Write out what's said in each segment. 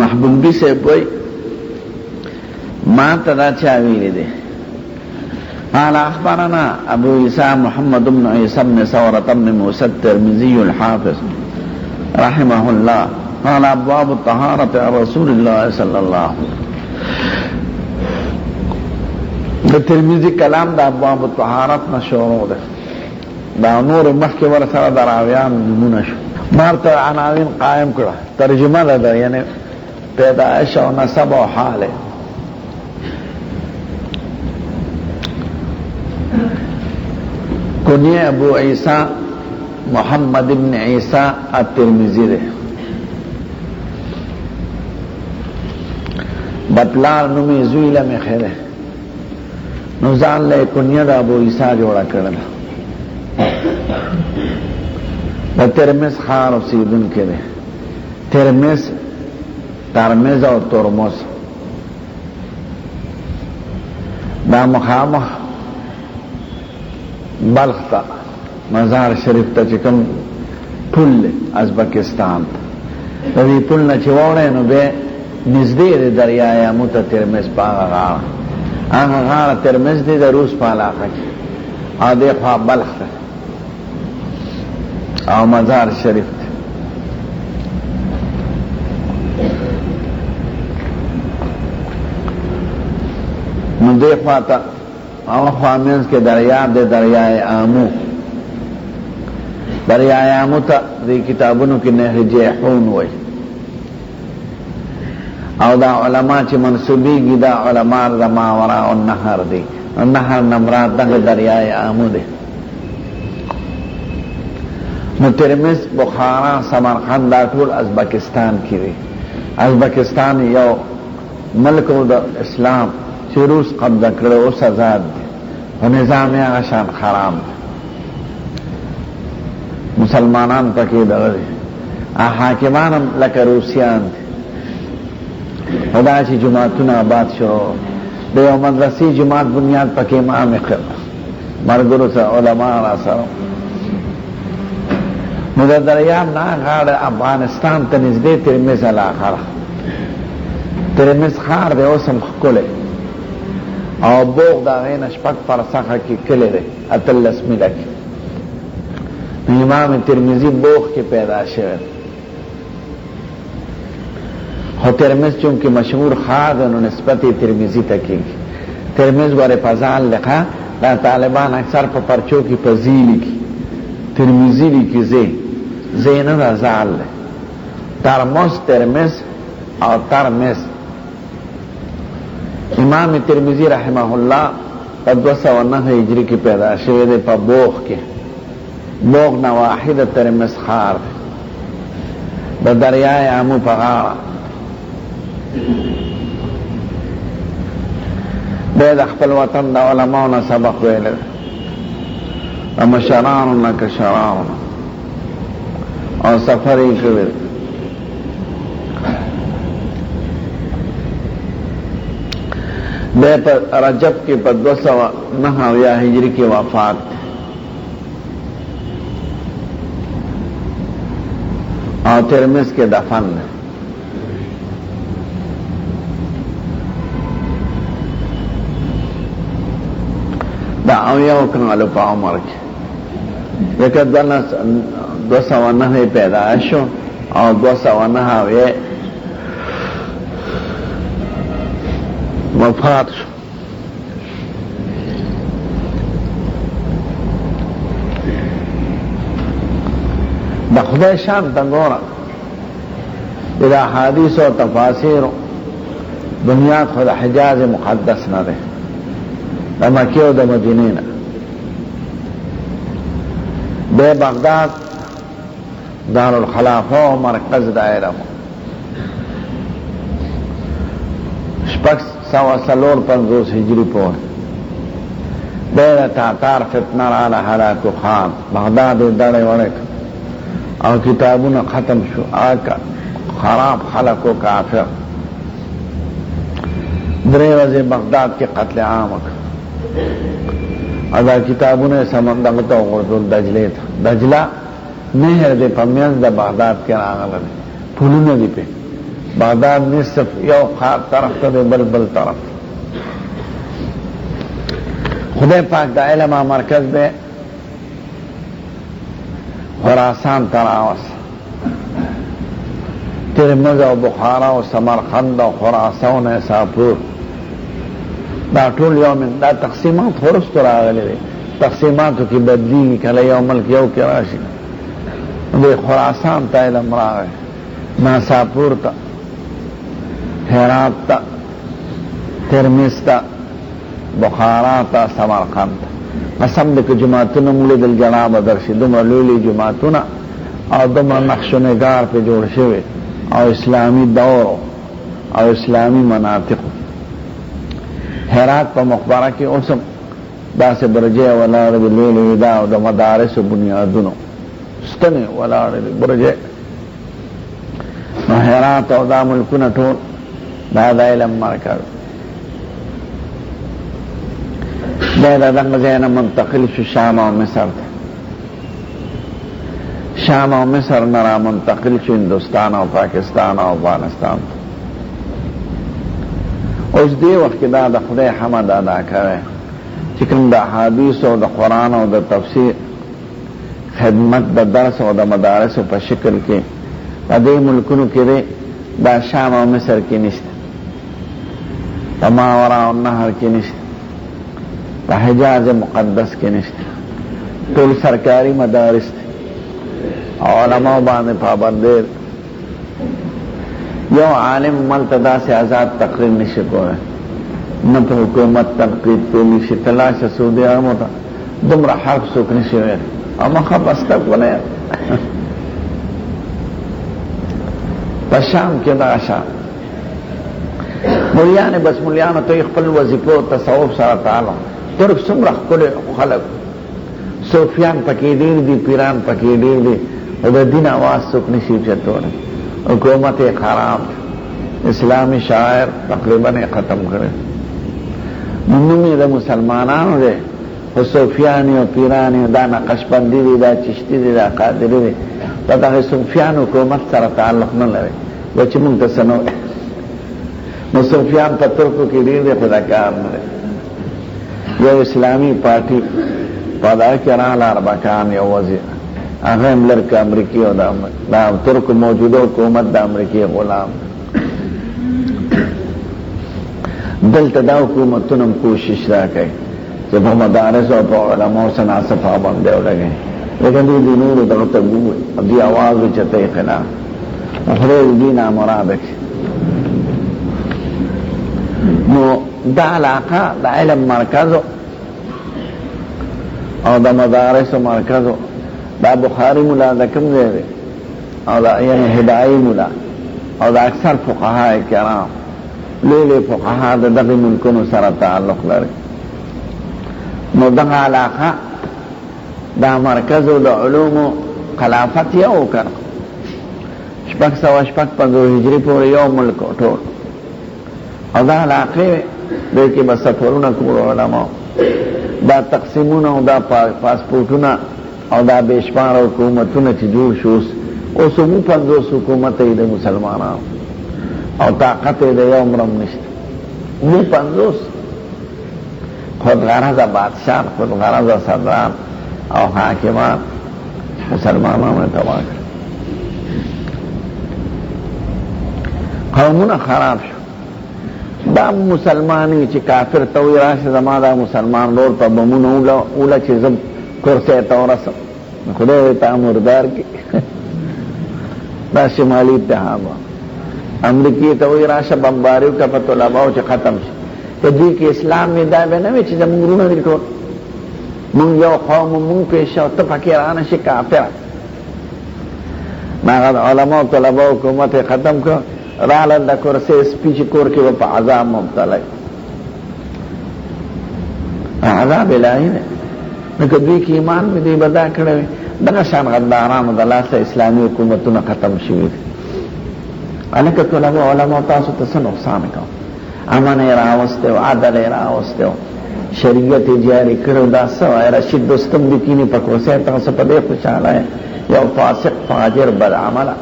محبوبی سے کوئی ما تدا چاویلی دے قال اخبرنا ابو عیسیٰ محمد بن عیسیٰ بن ثورة بن موسى الترمذي الحافظ رحمه الله قال ابواب الطهارة عن رسول الله صلى الله عليه وسلم. دا ترمذی کلام دا ابواب الطهارت نشورو ده دا نور مخی ورسر دا راویان نمونه شو مارتا عناوین قائم کرا ترجمه ده یعنی پیدائش و نسب و حال کنیه ابو عیسیٰ محمد بن عیسیٰ الترمذی ده بطلار نمی زویل میں خیره نوزان لے کنیه دا ابو عیسیٰ جوڑا کرده دا ترمز خار و سیدن کے ده ترمز ترمز و ترمز دا مخامخ بلخ تا مزار شریف تا چکم پل ازبکستان تا دی پل نا چوڑے نو بے نزدی دریای امو تا ترمز پا آغا آغا غاڑا ترمز دی دا روس پا علاقہ کی آدھے خواہ بلخ تا او مزار شریف تا نو دے خواہ تا او خواہ منز کے دریاب دے دریای آمو دریای آمو تا دی کتابونو کی نهر جیحون وی او دا علماء چی منصوبی گی دا علماء دا ماوراء النهر دی النهر نمراد دا دریای آمو دی نو ترمز بخارا سمرقند دا طول ازبکستان کی دی ازبکستان یو ملکو دا اسلام چی روس قبضہ کرده اس ازاد دی و نظامی آشان خرام دی مسلمانان پکی دغدی حاکمانم لکه روسیان دی و دا چی جماعتون آباد شروع دیو مدرسی جماعت بنیاد پکی امام مرگرو سا علماء را سرو نو دا دریاب نا غاڑ افغانستان تا نزدی ترمز الاخر ترمز خار دی اوسم خکوله او بوغ دا غین شپک فرسخه کی کلی دی اتلس ملک امام ترمذی بوغ کی پیدا شد خو ترمز چونکہ مشهور خار انو نسبت ترمذی تکی ترمز ور پزال لکھا دا طالبان اکثر پا پرچو کی پزیلی کی ترمذی لی کی زین رزال لے ترمز ترمز او ترمز امام ترمذی رحمہ اللہ پا 209 ہجری کی پیدا شد پا بوغ کے بوغ نواحد ترمز خار دا دریائے آمو پا غارا بید اخپل وطن دا علماؤنا سبق ویلے اما شرانونا کشرانونا اور سفری کرے بے پر رجب کی پر 209 ہجری کی وفات اور ترمذ کے دفن دا اویاو کنالو پا عمر کی لیکن 209 پیدایشو اور 209 وفات شو دا خدای شان تنگورا دا حدیث و تفاسیر بنیاد خود حجاز مقدس نہ دے دا مکی و دا مدینی نا بے بغداد دار الخلافہ و مرکز دائرہ شپک سوا سلور 50 ہجری پور بے تاتار فتنہ رانا حلاکو خان بغداد دڑے ورک اور کتابون ختم شو آکا خراب خلق و کافر درے وزی بغداد کے قتل عام ادا کتابون سمندغتا غردل دجلے تھا دجلہ نہر دے پمیز دا بغداد کے راغل دے پھولون دی پہ بغداد نصف یو خار طرف ته بل طرف. خدای پاک دا علم مرکز دے خراسان تراوس، ترمذ او بخارا او سمرقند او خراسان او نیساپور، دا ټول یو من دا تقسیمات خرست راغلی دی. تقسیماتو کی بدلی کله یو ملک یو کی راشی. دی خراسان تا علم راغی، نیساپور تا، هرات تا، ترمذ تا، بخارا تا، سمرقند تا. قسم دے کہ جماعتون مولی دل جناب درشی دمر لولی جماعتون او دمر نقش و نگار پہ جوڑ شوے او اسلامی دور او اسلامی مناطق. حیرات پا مخبرہ کی اسم دا سے برجے ولار دی لولی دا او دا مدارس و بنیادونو ستنے ولار دی برجے. حیرات او دا ملکون ٹھول دا علم مرکز دا دنگ زینا منتقل شو شام و مصر تا. شام و مصر نرا منتقل شو ہندوستان و پاکستان و افغانستان تا. اس دی وقت دا دا خدای حمد ادا کرے چکم دا حدیث و دا قرآن و دا تفسیر خدمت دا درس و دا مدارس و پا شکل کے دا دی ملکنو کے دے دا شام و مصر کی نشت، دا ماورا و نهر کی نشت، دا حجاز مقدس کے نشتے. طول سرکاری مدارس تے علماء باندے پابندیر. یو عالم ملتدا سے آزاد تقریر نشکو ہے نہ پہ حکومت تنقید کو نشی تلاش سعودی عرمو تا دمرا حرف سوک نشی ہوئے اما خب استق بنے پشام کے دا شام ملیان بس ملیان تو اخپل وظیفو تصوف سارا تعالی ترک سمرخ کل خلق صوفیان پکی دیر دی پیران پکی دیر دی و دا دین آواز سک نشیب چطور حکومت خراب اسلامی شاعر تقریباً ختم کرے. منمی دا مسلمانانو دے و صوفیانی و پیرانی دا نقش بندی دی دا چشتی دی دا قادری دی دا صوفیان حکومت سر تعلق نہ لرے وچ منتصنو نو صوفیان پا ترکو کی دیر دی خدا کار نرے. یو اسلامی پارٹی پدا کران لاربکان یو وزیر اغیم لرک امریکی و دا ترک موجود حکومت دا امریکی غلام دلتا دا حکومتونم کوشش را کئی جب ہم مدارس و پا علماء سناسف آبندے ہو لگے لیکن دی نور دا تبوئی دی آواز چتے خلاف مخریر دینا مرادک. نو دا علاقہ دا علم مرکزو او دا مدارس مرکزو دا بخاری ملا دا کم دے دے او دا یعنی ہدائی ملا او دا اکثر فقہاء کرام لیلے فقہاء دا دغی ملکنو سر تعلق لرے. نو دا علاقہ دا مرکزو دا علومو خلافت یو کر شپک سوا شپک پنزو ہجری پور یو ملکو ٹھول او دا علاقے دیکھے بس سفرونا کول علماء دا تقسیمونا او دا پاسپورٹونا او دا بیشمار حکومتونا چی جور شوس او سمو 50 حکومت ای دا مسلمانان او طاقت ای دا یوم رم نشت مو 50 خود غرض بادشاہ خود غرض صدران او حاکمان مسلمانان نے تباہ کر. قومونا خراب شو دا مسلمانی چی کافر توی راش زمان دا مسلمان لور پا بمون اولا چی زب کرسی تورسم خدا تا مردار کی دا شمالی اتحاب امریکی توی راش بمباریو کا پا طلباو چی ختم شی کہ دی کی اسلام میں دا بے نوی چی زمان گرونا دی طور من یو قوم من پیشا تا پاکیرانا شی کافر ناغد علماء طلباو حکومت ختم کر رالت دا کرسی سپیچ کور کے وہ پا عذاب مبتلا عذاب الہی نے لیکن دوی کی ایمان میں دی بدا کھڑے دنگا شان غداران دلہ سے اسلامی حکومتوں ختم شوی دی. علیکہ طلباء علماء تاسو تسا نقصان کھاؤ امن راوستے ہو عدل راوستے ہو شریعت جاری کرو دا سوائے رشید دوستم بکینی پکوسے تاسو پا دے خوشحال ہے یا فاسق فاجر بد عملہ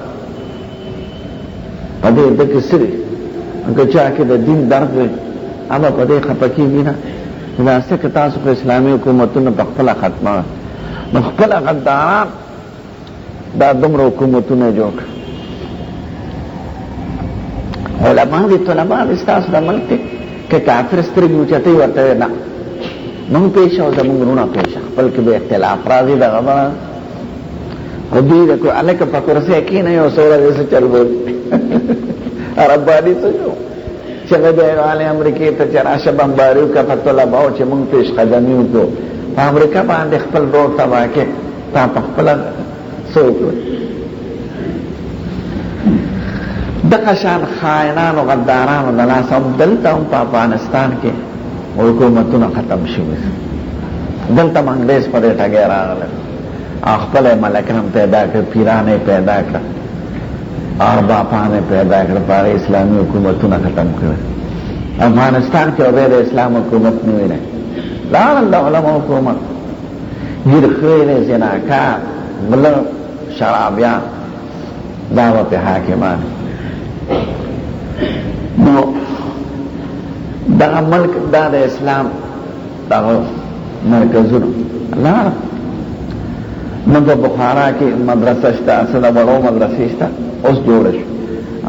دې دغه سری هغه چا کې د دین درد وي اما په دې خپکیږي نه دا څه تاسو په اسلامي حکومتونو په خپل ختمه نو خپل غداران دا دومره حکومتونه جوړ علماء دي طلباء دي ستاسو د ملک دي که کافر سترګې اوچتې ورته نه موږ پیش او زموږ وروڼه پیش خپل کې به اختلاف راځي دغه به خو دوی د هلکه په کرسۍ کښېنئ او سوړه دې څه چل بولي رباني څه شو چې هغه بیا والې امریکې ته چې راشه بمباري وکړه په طلباو چې موږ پیش قدمي وکړو په امریکا باندې خپل روډ تباه کړې تا په خپله څه وکړو دغه شان خائنانو غدارانو د لاسه هم دلته هم په افغانستان کې حکومتونه ختم شوي دلته هم انګریز په دې ټګۍ راغلی او خپل ملکان پیدا کړ پیران پیدا کړ اربابان پیدا کړ په اسلامي حکومتونه ختم کړ افغانستان کې غیر اسلام حکومت نه ویني لاړل د علماء حکومت ګیر خیر زناکار بل شرابیان دا په حاکمان نو دغه ملک دا د اسلام دغه مرکزونه لاړ نو په بخارا کې مدرسه شته اصل وړو مدرسې شته اوس جوړ شو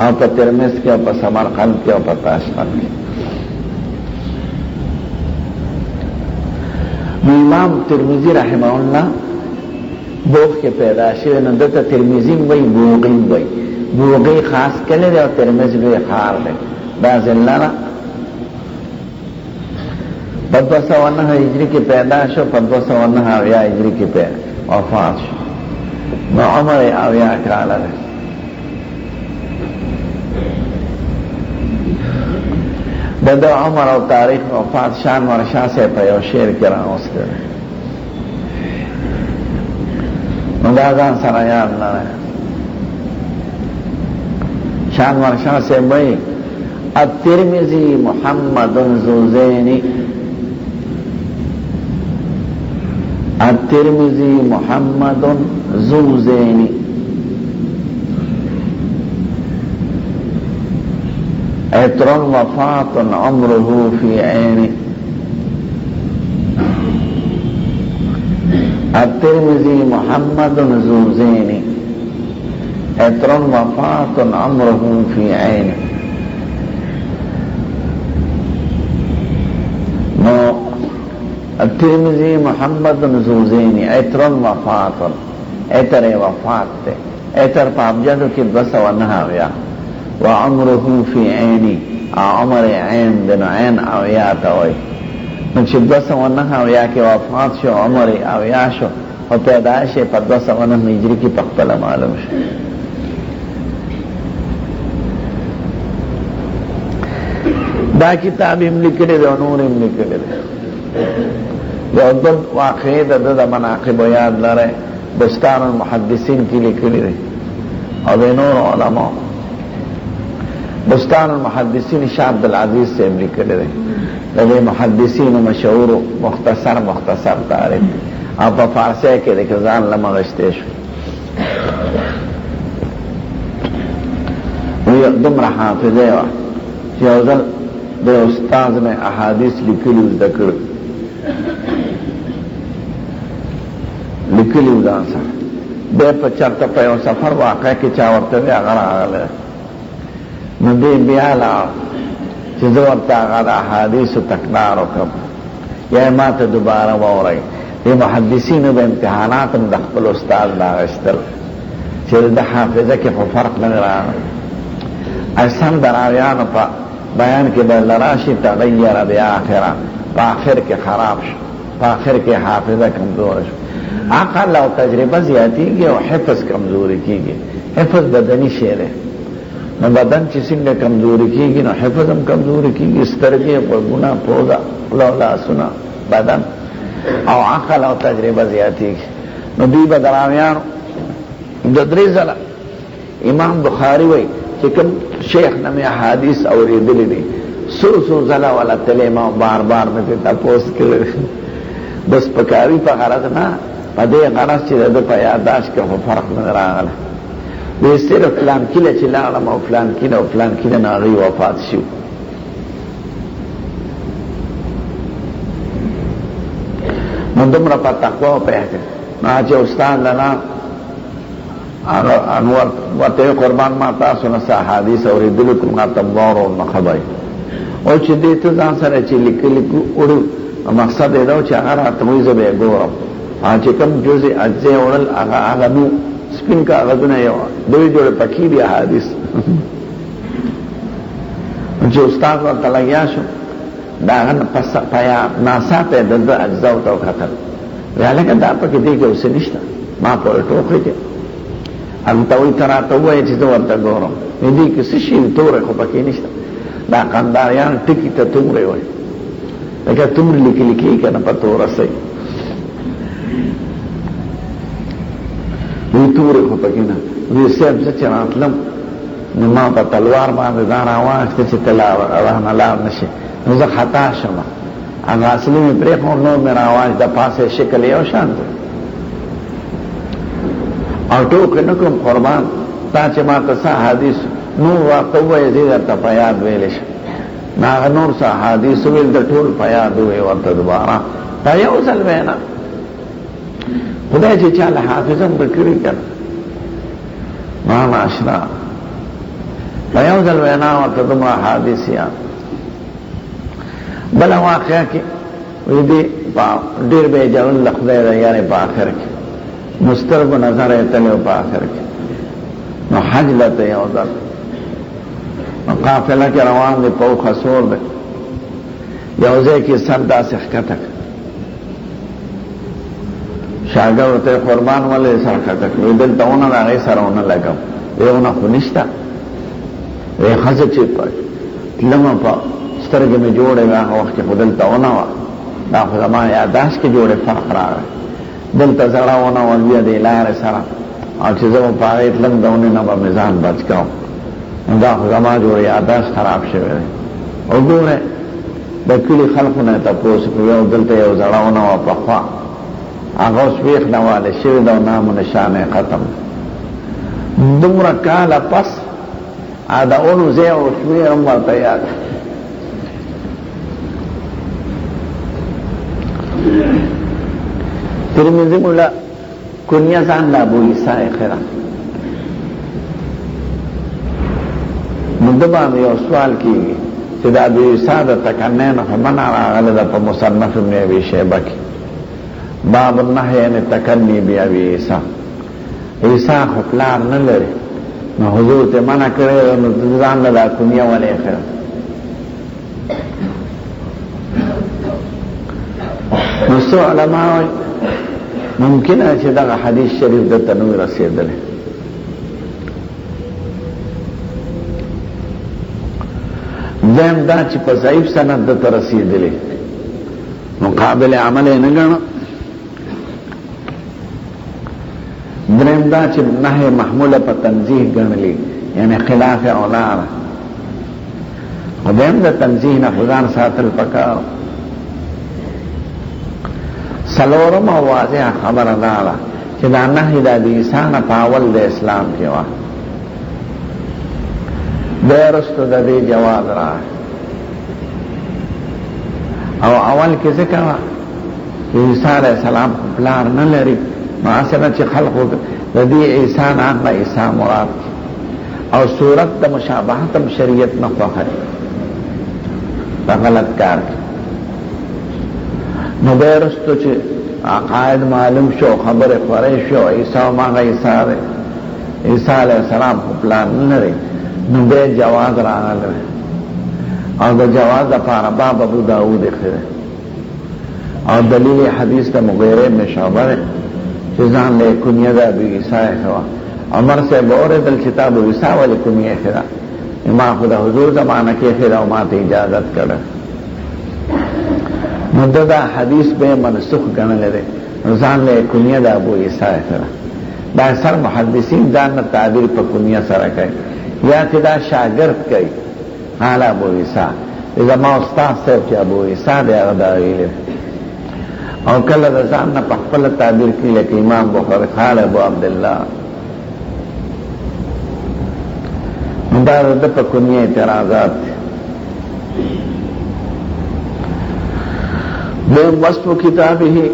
او په ترمذ کې او په سمرقند کې او په تاشقند کې امام ترمذی رحمه الله بوغ کې پیدا شوی نو دته ترمذی وای بوغی وای بوغی خاص کله دی او ترمذ لوی خار دی دا زلانه په 209 هجری کې پیدا شو په 209 هجری کې وفات شو نو عمر اویا کاله ده د عمر او تاریخ وفات شان ورشاه سے په یو شعر کې راوسته نو دا ځان سره یاد نه شان ورشاه سے وایي الترمذی محمد زوزینی الترمذی محمد زوزینی عطر وفات عمره فی عینی الترمذی محمد زوزینی عطر وفات عمره فی عینی نو الترمذی محمد زوزینی عطر وفات عطر وفات تے عطر پا ابجدو کی 209 وعمره فی عینی عمر عین دن عین اویا تاوی نو چه 209 کی وفات شو عمر اویا شو و پیدایش پا 209 هجری کی پخپل معلوم شو دا کتاب هم لکلی ده و نور هم لکلی ده یو دل واقعی ده ده مناقب و یاد لره بستان المحدثین کی لکلی ده او ده نور علماء بستان المحدثین شاہ عبدالعزیز سے لکلی ده ده محدثین مشهور مختصر تاریخ او پا فارسی که ده که زان لمغشته شو وی دمر حافظه و یو ذل د استاد نے احادیث لیکلي ذکر لیکلي ځان سره به په چرته په یو سفر واقع کې چا ورته هغه راغله نو دې بیا لا چې زه ورته هغه احادیث تکرار وکړم یا ما ته دوباره ووري دې محدثینو به امتحانات د خپل استاد راغشتل چې د حافظه کې فرق نه راغی اصلا دراویانو په بیان کې بل راشي تغیر بیا آخرہ پا آخر کے خراب شو پا آخر کے حافظہ کمزور شو عقل او تجربه زیاتی گی او حفظ کمزوری کی گی حفظ بدنی شیر ہے نو بدن چی سنگ کمزوری کی گی نو حفظ هم کمزوری کی گی سترگی گنا پوزا لولا سنا بدن او عقل او تجربه زیاتی گی نو دی بدراویانو ددری زلا امام بخاری وی چکم شیخ نمی حدیث اوریدلی دی سو زلا والا تلیما بار میں تا پوس کرے بس پکاری پا غرض نا پا دے غرض چی دے پا یاداش کے فرق نظر آگل وی صرف فلان کله چې لاړم او فلان کله او فلان کله نه هغوی وفات شو. نو دومره په تقوا او په احترام نو چې استاد لنا انور ورته قربان ما تاسو نه احادیث اورېدلو کوم تموار او خبري او چې دې ته ځان سره چې لیکلي وړو مقصد دا چې هغه راته وایي زه به ګورم چې کوم جزء اجزه اورل هغه نو سپین کا غزونه یو دوی جوړ پکې دی احادیث چې استاد ورته لګیا شو دا غن پس پیا ناساته د اجزا او خطر ولکه دا پکې دی کې اوس نشته ما په ټوکې کې ان ته وي ترا ته وایي چې ورته ګورم دې کې څه شي تورې خو پکې نشته دا قنداریان ټکی ته تورې وایي لکه تورې لیکي کنه په تور سي وی تورې خو پکې نه وی سب چې راتلم نو ما په تلوار باندې ځان راوښته چې رانه لاړ نشي نو زه خطا شم هغه اصلي مې پرېښود نو مې راواز د پاسه شکل یو شان دی او ټوکې نه کوم قربان تا چې ما ته څه حدیث نور ورته ووایې زه درته په یاد ویلی شم نو هغه نور څه حدیث ویل د ټول په یاد ووایې ورته دوباره دا یو ځل وینا خدای چې چا له حافظم به کړي که نه ما معاشره په یو ځل وینا ورته دومره حادث یاد بله واقعه کې وی دې ډېر به یې جوړل له خدای د یارې په آخر کې مسترګو نظر یې تللی په آخر کې نو حج لته یو ځل نو قافله کې روان دی په اوښه سور دی یو ځای کې سر داسې ښکته کړ شاګرد ورته قربان ولې سر ښکته کړ وی دلته ونه د هغې سره ونه لګم وی ونه خو نشته وی ښځه چې تلمه په سترګې مې جوړې وې هغه وخت کې خو دلته ونه وه دا خو زما یاداشت کې جوړې فرق راغی دلته زړه ونه وه بیا دې لارې سره او چې زه به په هغې تلم د اونې نه به مې ځان بچ کوم نو دا خو زما جوړې یاداشت خراب شوی دی وګورئ د کلي خلقو نه یې تپوس کړو دلته یو زړه ونه وه پخوا هغه اوس ویښ نه والی شوي ده او نام و نشان یې ختم دومره کاله پس د اونو ځای او شمېر هم ورته یاد ترمذی مولا کنیه ځان د ابو عیسی خیره نو د باندې یو سوال کېږي چې د ابو عیسی د تکنۍ نه خو منع راغلی ده په مصنف ابن ابي شیبه کې باب النهي عن التکني بابي عیسی عیسی خو پلار نه لري نو حضور ته منع کړی نو ځان له دا کنیه ولې خیره نو څو علما وایي ممکنه چې دغه حدیث شریف د تنوی رسیدلی دویم دا چې په ضعیف سند د ته رسیدلی نو قابل عمل یې نه ګڼه دریم دا چې نهی محموله په تنزیه ګڼلی یعنی خلاف اولا خو دویم د تنزیه نه خو ځان ساتل پکار سلورم او واضح خبر دالا چې دا نهی د عیسی نه په اول د اسلام کې وه بیا وروسته د دې جواز راغی او اول کې ځکه وه چې عیسی علیه السلام پلار نه لري نو هسې نه چې خلقو د دې عیسی نه هغه عیسی مراد او صورت د مشابهت هم شریعت نه خوښوي دا غلط کار دی نو بیا وروسته چې عقاید معلوم شو خبرې خورې شو عیسی هماغه عیسی دی عیسی علیه السلام خو پلار نه لري نو بیا جواز راغلی او د جواز دپاره باب ابو داود ایښی دی او دلیل حدیث د مغیره ابن شعبه دی چې ځان له کنیه د ابو عیسی ایښی وه عمر صاحب اورېدل چې تا ابو عیسی ولې کنیه ایښې ده ما خو د حضور زمانه کې ایښې ده او ما ته اجازت کړی نو دا حدیث به منسوخ ګڼلی دی نو ځان له کنیه د ابو عیسی ایښی ده دا اکثر محدثین ځان نه تعبیر په کنیه سره کوي یا چې دا شاګرد کوي حال ابو عیسی زما استاد صاحب چې ابو عیسی دی هغه دا ویلي او کله د ځان نه په خپله تعبیر کوي لکه امام بخاري قال ابو عبدالله دا د په کنیه اعتراضات د وصف کتابه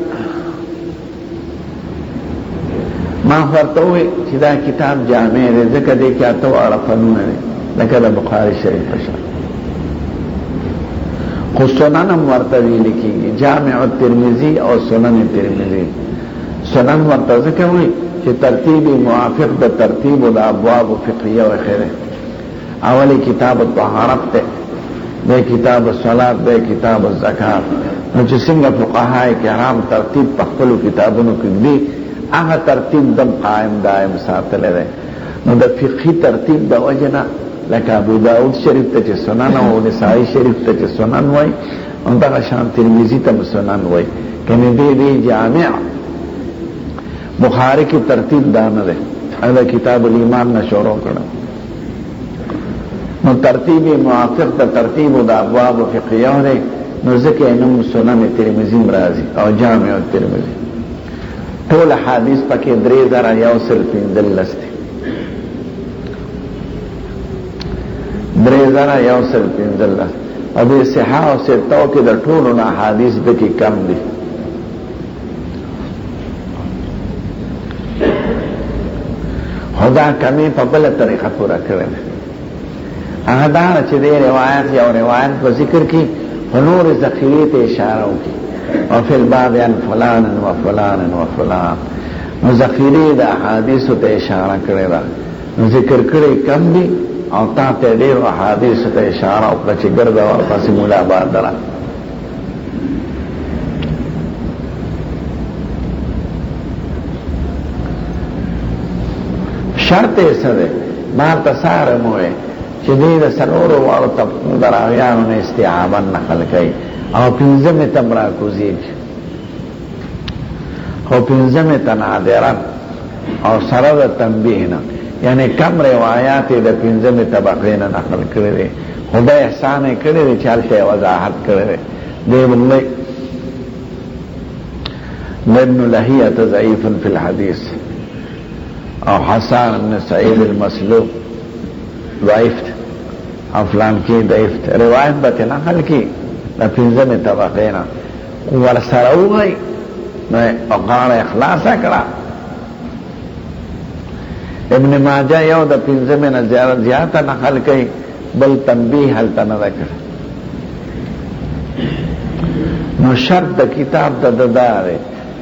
ما ورتوي چې دا کتاب جامع دی ځکه دې کې اته واړه فنونه دي لکه د بخاري شریف په شان خو سنن هم ورته ویل کېږي جامع الترمذي او سنن الترمذي سنن ورته ځکه وایي چې ترتیب موافق د ترتیب د ابواب فقهیه او خیره اولی کتاب الطهارت ته د کتاب الصلات د کتاب الزکات نو چې څنګه فقهای کرام ترتیب په خپل کتابونو کې دي هغه ترتیب دم قائم دائم ساتل دی نو د فقهي ترتیب د وجنه لکه ابو داود شریف ته چې سنن او نسائی شریف ته چې سنن وای او دغه شان ترمذی ته سنن وای کنه دې جامع بخاری کی ترتیب دانه ده هغه کتاب الایمان نشورو کړه نو ترتیب موافق ته ترتیب د ابواب فقهیه نه نو ځکه نوم سنن ترمذی مرাজি او جامع ترمذی ټول حدیث پکې 3115 دي 3115 او د صحاح او ستو کې د ټولو نه حدیث د کې کم دي خدا کمی په بل طریقه پورا کړل هغه دا چې د روایت یو روایت په ذکر کې نور ذخیره ته اشاره وکړي او فی الباب عن فلان و فلان و فلان نو ذخیره د احادیث ته اشاره کړی دا نو ذکر کړي کم دي او تا ته ډېر احادیث ته اشاره او چې ګرځا او پسې مولا بار درا شرط یې سره ما تسار موه چې دې د سلورو واړو طبقو دراویانو نه استعابا نقل کوي او پنځمه تمرا کوزي او پنځمه تنادرا او سره د تنبیه نه یعنی کم روایات د پنځمه طبقې نه نقل کړي خدای احسان کړي چې حالته وضاحت کړي دی بلې ابن لهیه ضعیف فی الحديث او حسان بن سعید المسلوب ضعیف او فلان کی ضعیف روایت به نقل کی د پنځمه طبقې نه ور سره وای نو اقاله اخلاص کړه ابن ماجه یو د پنځمه نه زیاته نقل کوي بل تنبیه هل تنه ذکر نو شرط د کتاب د ددار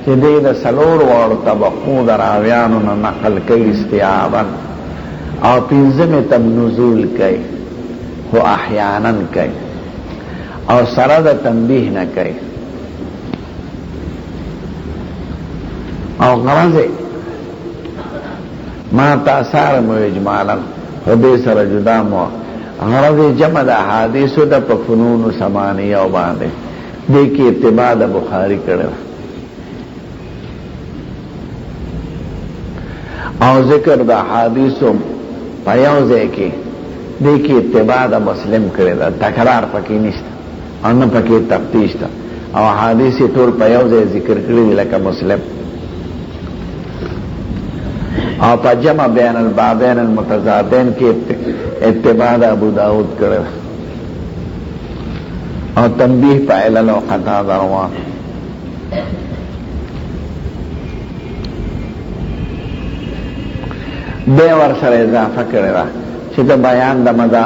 چې دې د سلور واړو طبقو دراویانو نه نقل کوي استیابا او پنځمه تم نزول کوي خو احیانا کوي او سره د تنبیه نه کوي او غرضه ما تاثار مو اجمالا خو دې سره جدا مو غرضه جمع د احادیث د په فنون سمانیه او باندې دې کې اتباع د بخاری کړو او ذکر د احادیثو په یو ځای کې دې کې اتباع د مسلم کړی دا تکرار پکې نشته او نه پکې تفتیش ده او احادیث ټول په یو ځای ذکر کړی لکه مسلم او په جمع بین البابین المتضادین کې اتباع د ابو داود کړی او تنبیه په علل او خطا دروا بے ور سره اضافه کړی دا چې د بیان د مدا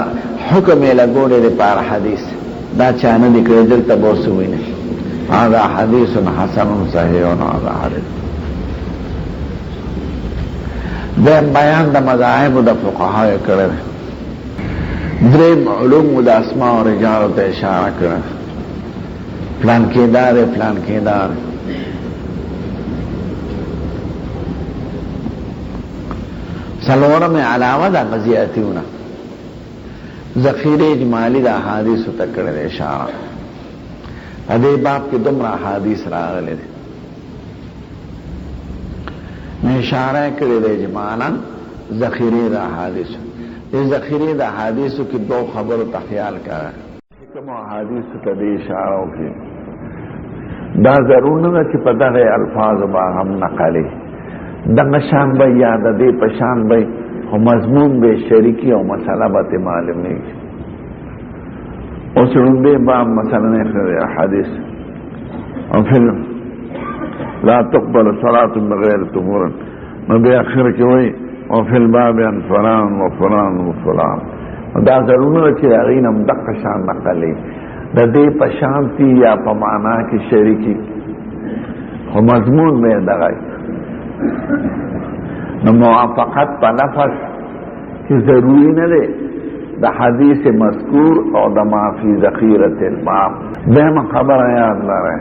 حکم یې لګولې لپاره حدیث دا چانه د کړه دلته بوسوي نه هذا حدیث حسن صحیح او هذا حدیث د بیان د مذاهب د فقها کړه دریم علوم د اسماء او رجال ته اشاره کړه پلان کې دار پلان کې دار سلورم علاوه دا غزیاتیونه ذخیره اجمالی دا حدیث تکړه اشاره دې باب کې دومره حدیث راغلي نه اشاره کړې ده اجمالا ذخیره دا حدیث دې ذخیره دا حدیثو کې دو خبرو ته خیال کړه کوم حدیث ته دې اشاره وکړي دا ضرور نه چې په دغه الفاظ با هم نقلي دغه شان به یاد دې پشان به خو مضمون به شریکی او مسئله به معلومی او سرون به باب مثلا حدیث او فیلم لا تقبل صلاة بغیر طهور نبی اخر کی وی او فی الباب ان فلان و فلان و فلان دا ضرورونه چې اغینم دقه شان نقلی د دې په شانتی یا په معنا کې شریکی خو مضمون مې دغه نو موافقت په لفظ کې ضروری نه ده د حدیث مذکور او د معافی ذخیرت الماء دغه خبره یاد لره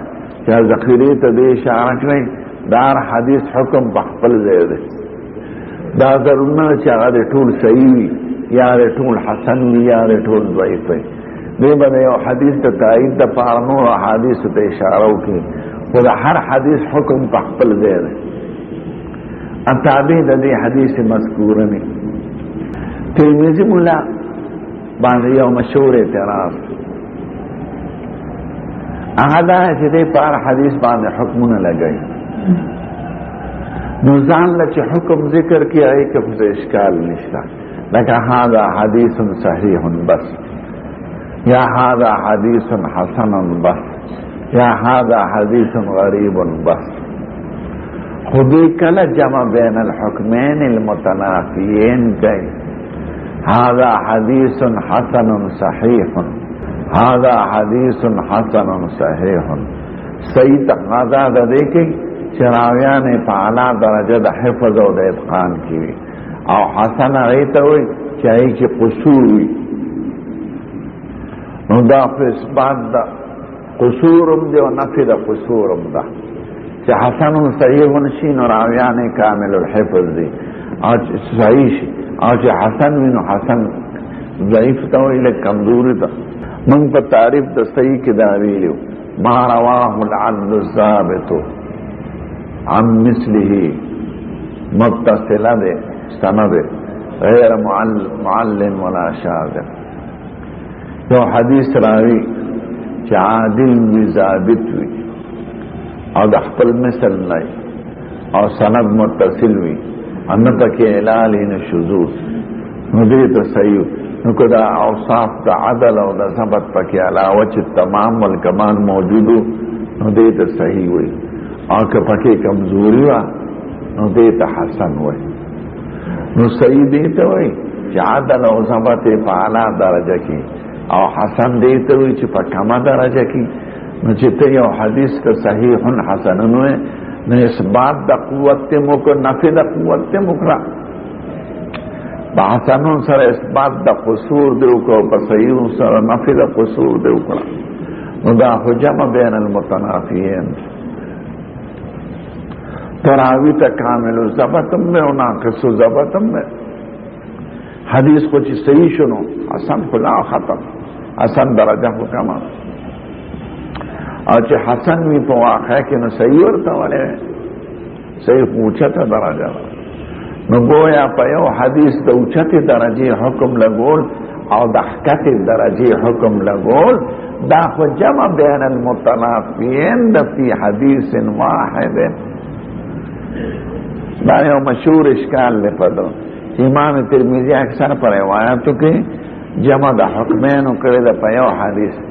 چې ذخیره ته دې اشاره کړی دار حدیث حکم په خپل ځای ده دا ضروري چې هغه ټول صحیح وي یا ټول حسن وي یا ټول ضعیف وي دې باندې یو حدیث ته تایید د پارنو حدیث ته اشاره وکړي خو د هر حدیث حکم په خپل ځای ده ان تابع د دې حدیث مذکوره نه ترمذی مولا باندې یو مشهور اعتراض هغه دا چې دې په حدیث باندې حکمونه لګای نو ځان له چې حکم ذکر کیای کې څه اشکال نشته لکه هذا حدیث صحیح بس یا هذا حدیث حسن بس یا هذا حدیث غریب بس خودی کله جمع بین الحکمین المتنافیین کئی هذا حدیث حسن صحیح هذا حدیث حسن صحیح صحیح تقاضا ده دیکھیں چراویان فعلا درجه ده حفظ و ده اتقان کی او حسن غیتا ہوئی چاہی چی قصور ہوئی نو دا پی اثبات دا قصورم ده و نفی ده قصورم ده چی حسن صحیح نشین و راویان کامل الحفظ دی او چی صحیح شی او چی حسن وینو حسن ضعیف تا ہوئی لے کمزوری تا من پا تعریف دا صحیح کی داویلیو ما رواه العدل الثابتو عن مثله متصلہ دے سند غیر معلم ولا شاذ یو حدیث راوی چی عادل وی ثابت وی او د خپل مثل نه او سند متصل وی ان تکي علال نه شذوذ نو دې ته صحیح نو کدا اوصاف د عدل او د ثبت پکې علاوه چې تمام الکمال موجود نو دې ته صحیح وی او که پکې کمزوري وا نو دې ته حسن وی نو صحیح دې ته وی چې عدل او ثبت په اعلی درجه کې او حسن دې ته وی چې په کمه درجه کې نو چې ته یو حدیث ته صحیح حسن نو نه اثبات د قوت مو کو نفي د قوت مو کړه بحثنون سره اثبات د قصور دی کو په صحیح سره نفي د قصور دی کړه نو دا حجم بین المتنافیین تراوی ته کامل ضبطم میں او ناقص ضبطم میں حدیث کو چې صحیح شنو حسن خلا ختم حسن درجه حکما او چې حسن وی په واقع کې نو صحیح ورته ولې صحیح اوچته درجه نو گویا په یو حدیث د اوچته درجه حکم لګول او د حقیقت درجه حکم لګول دا خو جمع بین المتنافیین د فی حدیث واحد دا یو مشهور اشکال لپاره امام ترمذی اکثر پر روایتو کې جمع د حکمین کړي د په یو حدیث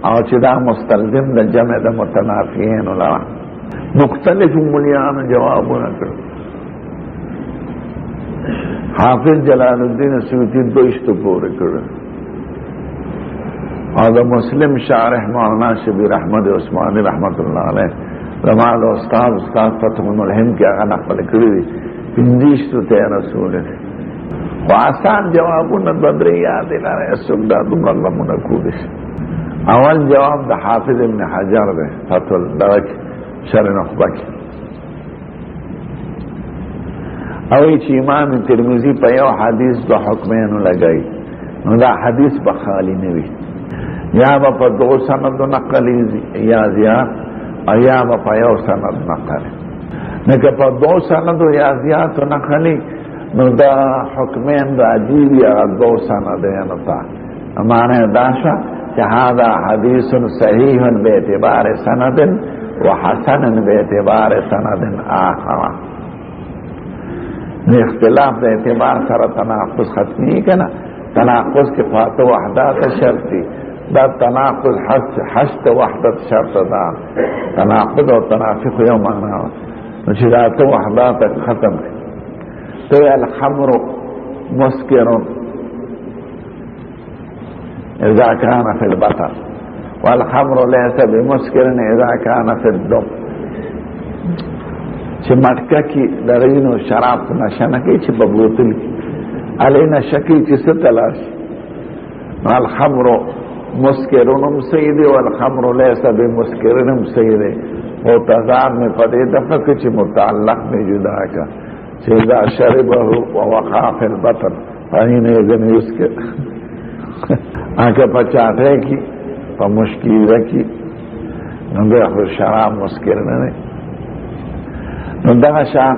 او چې دا مستلزم د جمع د متنافیین ولا مختلف مليان جوابونه کړو حافظ جلال الدین سیوطی دوشت پورې کړو او د مسلم شارح مولانا شبیر احمد عثماني رحمت الله علیه رمال استاد فتح الملهم کې هغه نقل کړی دی پندیشتو ته رسول دی وآسان جوابونه بدري یاد لاره سودا دومره لمونه کولی اول جواب د حافظ ابن حجر ده فتح الدرک شر نخبه کی اوی چې امام ترمذی په یو حدیث د حکمینو لګای نو دا حدیث بخالی نوی یا با په دو سند نقلی یا زیاد یا با په یو سند نقلی نکه په دو سند یا زیاد نقلی نو دا حکمین دا عجیب یا دو سند یا نتا معنی داشا کہ هذا حدیث صحیح باعتبار سند وحسن باعتبار سند آخر اختلاف د اعتبار سره تناقض ختمی کنا تناقض کې فاته وحدت شرط دی دا تناقض حشت وحدت شرط دا تناقض او تنافق یو معنا نو چې دا ته وحدت ختم ته الخمر مسکر اذا كان في البطن والخمر ليس بمسكر اذا كان في الدم چې مټکه کې درینو شراب نشنه کې چې په بوتل کې علینا شکی چې ستلاش الخمر مسکرون سیدی والخمر ليس بمسکرن سیدی او تضاد میں پدې دفعه کې چې متعلق میں جدا کا چې اذا شربه ووقع في البطن فإن يزن يسكر آنکه پچاته کی په مشکیزه کی نو به شراب مسکر نه نو دا شان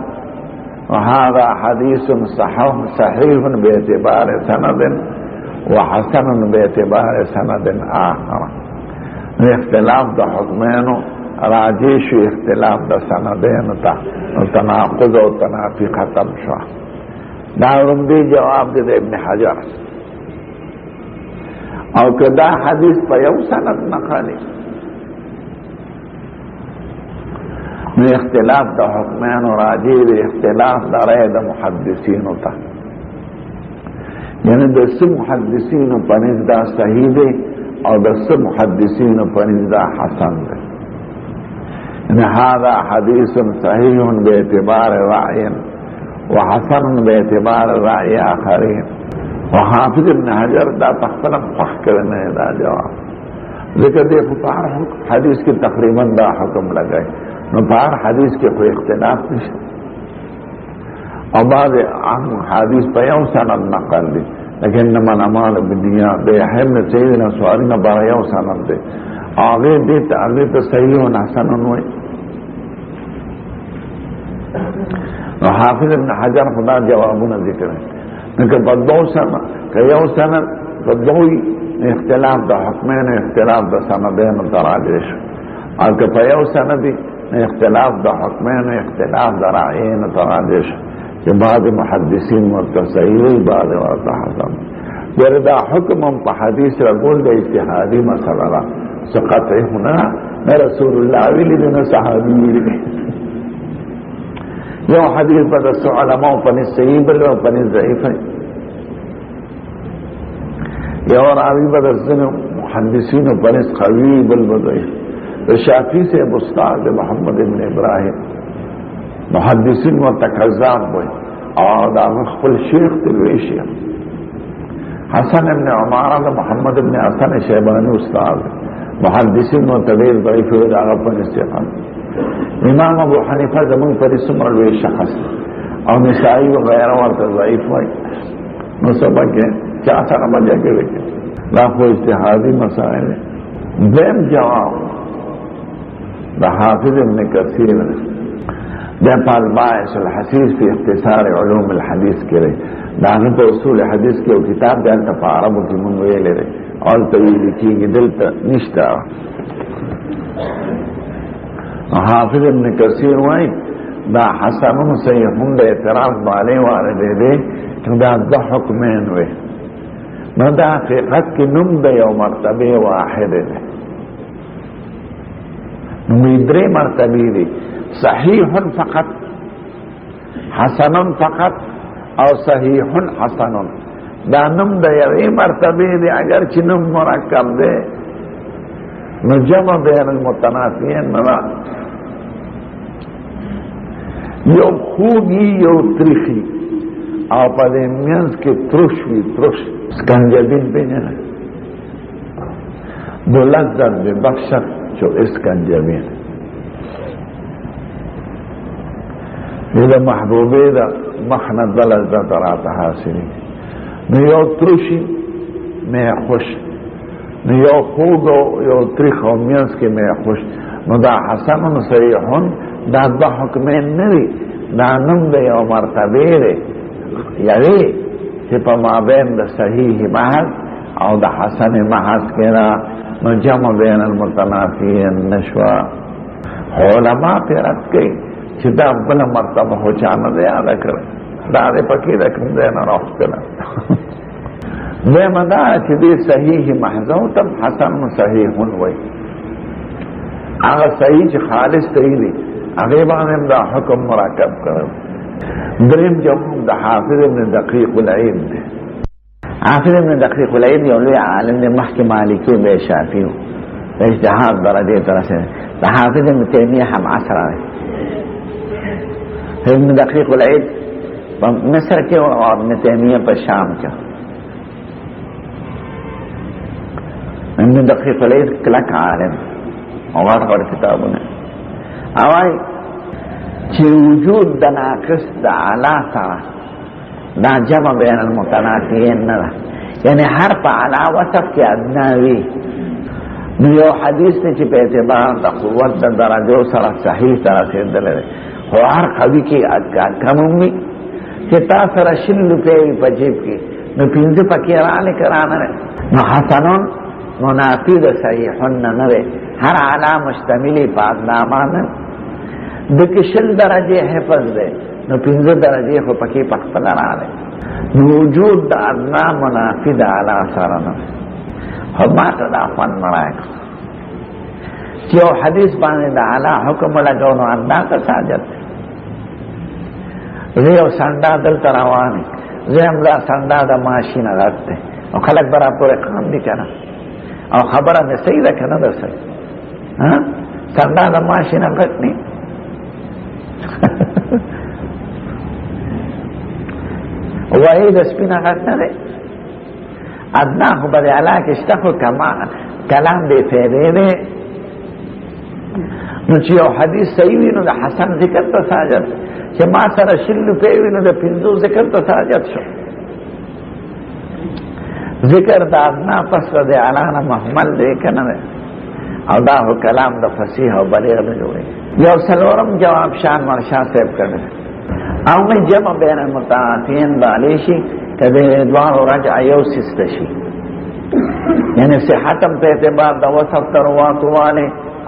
وهذا حديث صحيح باعتبار سند وحسن باعتبار سند آخر اختلاف دا حکمینو راجی شو اختلاف دا سندین تا تناقض و تنافی ختم شو دا رندی جواب دے ابن حجر او که دا حدیث پا یو سند نقلی نو اختلاف دا حکمین و راجی دا اختلاف دا رای دا محدثین تا یعنی دا سی محدثین پنیز دا صحیح دے او دا سی محدثین پنیز دا حسن دے یعنی هذا حدیث صحیح باعتبار رأی وحسن باعتبار رأی آخرین وحافظ ابن حجر دا تختلف فخ کرنے دا جواب ذکر دیکھو پار حدیث کی تقریبا دا حکم لگئے نو پار حدیث کے کوئی اختلاف نہیں اور بعض حدیث پہ یو سند نقل دی لیکن انما الامال بالنیات دے حمل سیدنا سوالنا بارا یو سند دے آگے دیتا صحیح و حسن ہوئی حافظ ابن حجر خدا جوابنا ذکر ہے لیکن بدو سند کہ یو سند بدوئی اختلاف دا حکمین اختلاف دا سندین تراجش اور کہ پہ یو سندی اختلاف دا حکمین اختلاف دا رائین تراجش کہ بعض محدثین متصحیح بعض حسن جر دا حکم پا حدیث رگول دا اجتحادی مسئلہ را سقطعی ہونا میں رسول اللہ ویلی دینا صحابی ویلی یو حدیث پا دس علماء پنی صحیح بلو پنی ضعیف ہے یو راوی پا دس محدثین پنی قوی بلو ضعیف شافی سے مستعد محمد ابن ابراہیم محدثین متکذاب ہوئی اور دا خپل شیخ تلوی شیخ حسن ابن عمارہ محمد ابن حسن شیبانی استاد محدثین متدیر ضعیف ہوئی دا غفن استیقان امام ابو حنیفہ زمان پر سمر لوی شخص اور نسائی وغیرہ ورد ضعیف ہوئی نو سبق ہے چاہ سا بجا کے وکے لاکھو اجتحادی مسائل دیم جواب دا حافظ ابن کثیر ده پالبائش الحسیس فی اختصار علوم الحدیث کرے دانے پہ اصول حدیث کے کتاب دلتا پا عربو کی منگوئے لے رہے اور طویلی کی گی دلتا نشتا حافظ ابن کثیر وائی دا حسنون سیحون دا اعتراف بالے والے دے دے کہ دا حکمین ہوئے نو دا حقیقت کی نم دا یو مرتبه واحد دے نمیدرے مرتبی دی صحیح فقط حسن فقط او صحیح حسن دا نم دا یوی مرتبه دی اگر چی نم مرکب دے نو جمع بین المتنافیین ندا یو خوگی یو تریخی او پا دے مینز کی ترشوی ترش اسکنجبین بینینا دو لذت بے بخشت چو اسکنجبین یہ محبوبی دا مخند لذت رات حاصلی نو یو ترشی میں خوش نو یو خوگو یو تریخ و مینز کی میں خوش نو دا حسن صحیحون دا دا حکمین نوی دا نم دا یو مرتبه دے یوی چی پا مابین دا صحیح محض او دا حسن محض کنا نو جمع بین المتنافیین نشوا علماء پی رد کئی چی دا بلا مرتبه ہو چانا دے آدھا کرے دا دې پکې د کوم ځای نه راوستله دویمه دا چې دې صحیح محضو تم حسن صحیح وی هغه صحیح چې خالص صحیح دی هغه باندې دا حکم مرکب کړو دریم جمع د حافظ ابن دقیق العید دی حافظ ابن دقیق العید یو لوی عالم دی مخکې مالکی به شافعي د اجتهاد درجه ته رسېدلی د حافظ ابن تیمیه هم عصر دی ابن دقیق العید په مصر کې او ابن تیمیه په شام کې ابن دقیق العید کلک عالم او غټ کتابونه اوای چې وجود د ناقص د اعلی سره دا جمع بین المتنافیین نه ده یعنی هر په اعلی وصف کې ادنا وي نو یو حدیث ته چې په اعتبار د قوت د درجو سره صحیح سره رسېدلی خو هر قوي کې کم وي چې تا سره شل روپۍ وي په جیب کې نو پنځه پکې راغلې که رانه نو حسنون منافی د صحیحن نه دی هر اعلی مشتملی په ادنا باندې دکې شل درجې حفظ دی نو پنځه درجې خو پکې په خپله راغلی نو وجود د ادنا منافي د اعلی سره نه خو ما ته دا خوند نه راکړ چې یو حدیث باندې د اعلی حکم ولګو نو ادنا ته ساجت زه یو سنډا دلته روان یم زه هم دا سنډا د ماشین غټ دی او خلک به راپورې قام دي که نه او خبره مې صحیح ده که نه ده صحیح سنډا د ماشین غټ نه وحی د سپینا غټ نه دی ادنا خو به د اعلی کې شته خو کلام بې فایدې دی نو چې یو حدیث صحیح وي نو د حسن ذکر ته ساجت چې ما سره شل روپۍ وي نو د پنځو ذکر ته ساجت شو ذکر د ادنا پس د اعلی نه محمل دی که نه دی او دا خو کلام د فصیح او بلیغ نه جوړېږي یو څلورم جواب شان مرشاه صاحب کړی او میں جمع بین المتعاطین بالی شی که ده ادوار و رجع یو سست شی یعنی صحتم پہ اعتبار دا وصف ترواتو والے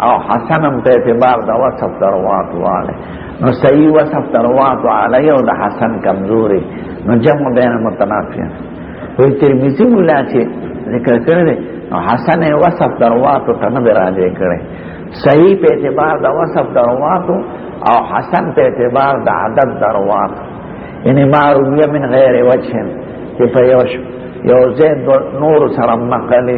او حسنم پہ اعتبار دا وصف ترواتو والے نو صحیح وصف ترواتو علی او دا حسن کمزوری نو جمع بین المتنافین وی ترمیزی مولا چه ذکر کرده نو حسن وصف ترواتو تنب راجع کرده صحیح پہ اعتبار دا وصف ترواتو او حسن پہ اعتبار دا عدد دروات یعنی معرویه من غیر وجهن کہ پہ یو زید نور سرم نقلی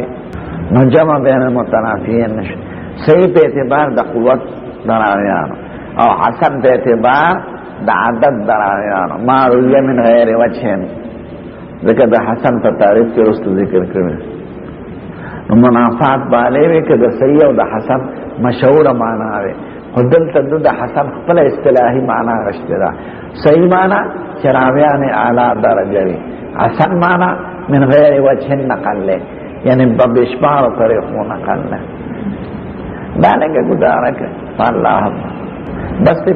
نو جمع بین المتنافیین نشد صحیح پہ اعتبار دا قوت دراویانو او حسن پہ اعتبار دا عدد دراویانو معرویه من غیر وجهن ذکر دا حسن پہ تعریف کے رست ذکر کرنے منافات بالے وے کہ دا صحیح او دا حسن مشهور معنی آوے خودل تدو دا حسن خپل اصطلاحی معنی غشته دا صحیح معنی چراویان اعلی درجه وی حسن معنی من غیر وجه نقل لے یعنی بشمار طریقوں نقل لے دانے کا گزارا کہ فاللہ بس تے